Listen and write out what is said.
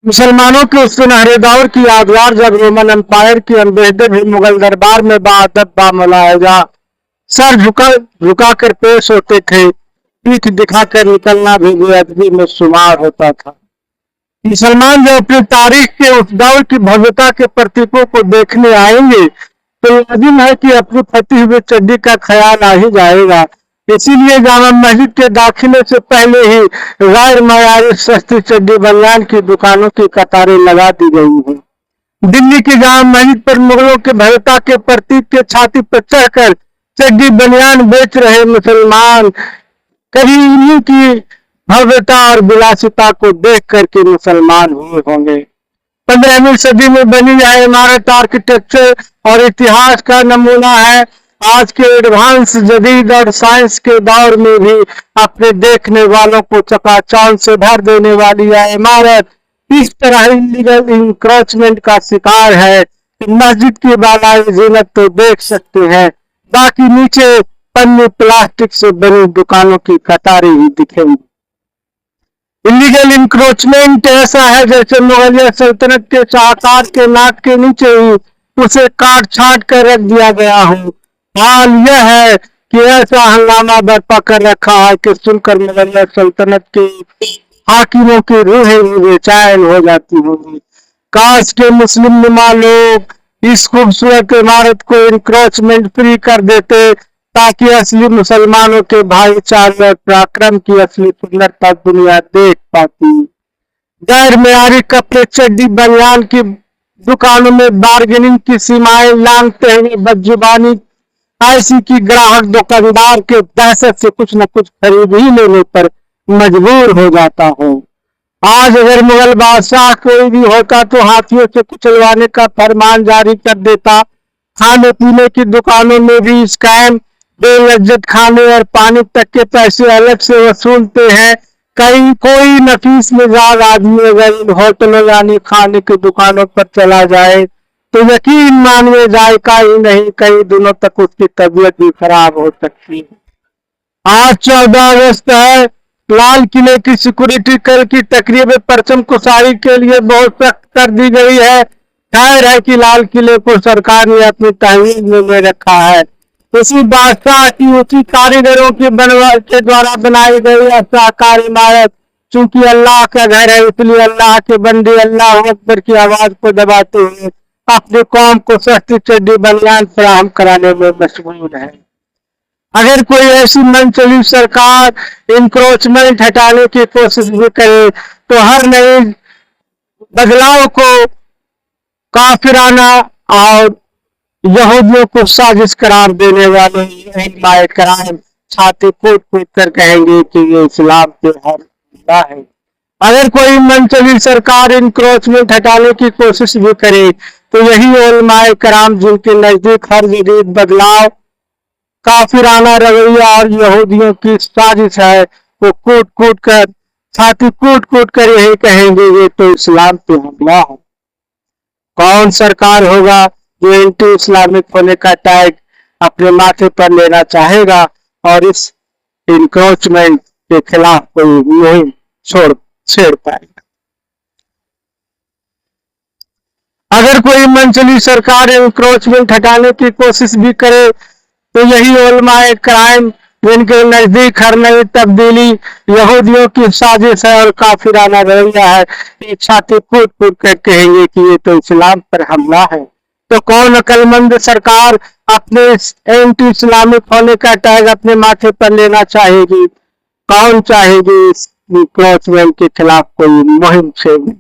मुसलमानों के उस सुनहरे दौर की यादगार जब रोमन एम्पायर की अम्बेसडर भी मुगल दरबार में बाअदब बामुलाहजा सर झुका कर पेश होते थे, पीठ दिखाकर निकलना भी बेअदबी में शुमार होता था। मुसलमान जब अपनी तारीख के उस दौर की भव्यता के प्रतीकों को देखने आएंगे तो लाजिम है कि अपनी फटी हुई चड्डी का ख्याल आ ही जाएगा। इसीलिए जामा मस्जिद के दाखिले से पहले ही गैर मयारी सस्ती चड्डी बनियान की दुकानों की कतारें लगा दी गई हैं। दिल्ली की जामा मस्जिद पर मुगलों के भव्यता के प्रतीक के छाती पर चढ़कर चड्डी बनियान बेच रहे मुसलमान कभी इन्हीं की भव्यता और विलासिता को देख करके मुसलमान हुए होंगे। 15वीं सदी में बनी यह इमारत आर्किटेक्चर और इतिहास का नमूना है। आज के एडवांस जदीद और साइंस के दौर में भी अपने देखने वालों को चकाचौंध से भर देने वाली यह इमारत इस तरह इलीगल इंक्रोचमेंट का शिकार है कि मस्जिद की बालाई जीनत तो देख सकते हैं, बाकी नीचे पन्नी प्लास्टिक से बनी दुकानों की कतारें ही दिखेंगी। इलीगल इंक्रोचमेंट ऐसा है जैसे मुगलिया सल्तनत के शाहकार के नाक के नीचे ही उसे काट छाट कर रख दिया गया हो। हाल यह है कि ऐसा हंगामा बर्पा कर रखा है कि सुनकर मुगलिया सल्तनत के हाकिमों की रूहें बेचैन हो जाती होंगी। काश के मुस्लिम नुमा लोग इस खूबसूरत इमारत को इंक्रोचमेंट फ्री कर देते ताकि असली मुसलमानों के भाईचारे और पराक्रम की असली सुंदरता दुनिया देख पाती। गैर मेयारी कपड़े चड्डी बनियान की दुकानों में बार्गेनिंग की सीमाएं लांघते हुए बदजुबानी ऐसी कि ग्राहक दुकानदार के दहशत से कुछ न कुछ खरीद ही लेने पर मजबूर हो जाता हो। आज अगर मुगल बादशाह कोई भी होता तो हाथियों से कुचलवाने का फरमान जारी कर देता। खाने पीने की दुकानों में भी स्कैम, बेलज्जत खाने और पानी तक के पैसे अलग से वसूलते हैं। कहीं कोई नफीस मिजाज आदमी अगर इन होटलों यानी खाने की दुकानों पर चला जाए तो यकीन मानिए जायका ही नहीं कई दिनों तक उसकी तबीयत भी खराब हो सकती है। आज 14 अगस्त है। लाल किले की सिक्योरिटी कल की तकरीब परचम कुशाई के लिए बहुत सख्त कर दी गई है। खैर है कि लाल किले को सरकार ने अपनी तहवीज में रखा है। इसी बादशाह की उसी कारीगरों के द्वारा बनाई गई साकार इमारत चूंकि अल्लाह का घर है इसलिए अल्लाह के बंदे अल्लाह अकबर की आवाज को दबाते हुए अपनी कौम को सस्ती चड्डी बनियान फराहम कराने में मशगूल है। अगर कोई ऐसी मनचली सरकार इंक्रोचमेंट हटाने की कोशिश भी करे तो हर नए बदलाव को काफिराना और यहूदियों को साजिश करार देने वाले हिमायत कराएं छाती कूट कूट कर कहेंगे कि ये इस्लाम के हमला है। अगर कोई मनचली सरकार इंक्रोचमेंट हटाने की कोशिश भी करे तो यही उलमाए कराम जिनके नजदीक हर जदीद बदलाव काफिराना रवैया और यहूदियों की साजिश है वो कूट कूट कर छाती कूट कूट कर यही कहेंगे ये तो इस्लाम पे हमला है। कौन सरकार होगा जो एंटी इस्लामिक होने का टैग अपने माथे पर लेना चाहेगा और इस इंक्रोचमेंट के खिलाफ कोई मुहिम छेड़ पाएगा। अगर कोई मनचली सरकार इंक्रोचमेंट हटाने की कोशिश भी करे तो यही उलमाए क्राइम जिनके नजदीक हर नई तब्दीली यहूदियों की साजिश है और काफिराना रवैया है ये छाती फूट फूट कर कहेंगे कि ये तो इस्लाम पर हमला है। तो कौन अक्लमंद सरकार अपने एंटी इस्लामिक होने का टैग अपने माथे पर लेना चाहेगी? कौन चाहेगी इस इंक्रोचमेंट के खिलाफ कोई मुहिम छेड़ने?